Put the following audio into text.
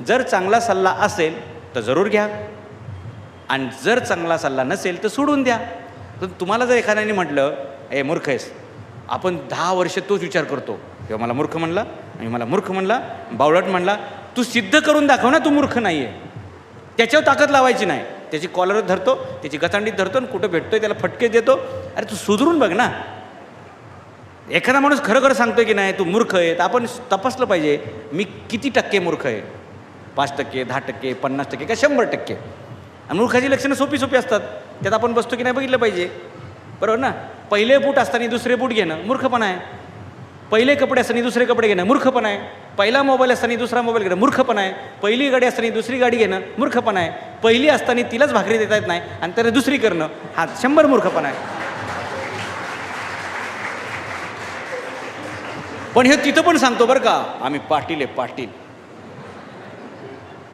जर चांगला सल्ला असेल तर जरूर घ्या, आणि जर चांगला सल्ला नसेल तर सोडून द्या. तर तुम्हाला जर एखाद्याने म्हटलं ए मूर्ख आहेस, आपण 10 वर्ष तोच विचार करतो, किंवा मला मूर्ख म्हणला आणि मला मूर्ख म्हणला, बावळट म्हणला. तू सिद्ध करून दाखव ना तू मूर्ख नाही आहे. त्याच्यावर ताकद लावायची नाही. त्याची कॉलर धरतो, त्याची गचांडीत धरतो आणि कुठं भेटतोय त्याला फटके देतो. अरे तू सुधरून बघ ना. एखादा माणूस खरं खरं सांगतोय की नाही तू मूर्ख आहे, तर आपण तपासलं पाहिजे मी किती टक्के मूर्ख आहे. 5%, 10%, 50% का 100%. आणि मूर्खाची लक्षणं सोपी सोपी असतात. त्यात आपण बसतो की नाही बघितलं पाहिजे, बरोबर ना. पहिले बूट असताना दुसरे बूट घेणं मूर्खपणा आहे. पहिले कपडे असताना दुसरे कपडे घेणं मूर्खपणा आहे. पहिला मोबाईल असताना दुसरा मोबाईल घेणं मूर्खपणा आहे. पहिली गाडी असताना दुसरी गाडी घेणं मूर्खपणा आहे. पहिली असताना तिलाच भाकरी देता येत नाही आणि त्याला दुसरी करणं हा 100 मूर्खपणा आहे. पण हे तिथं पण सांगतो बरं का, आम्ही पाटील आहे पाटील.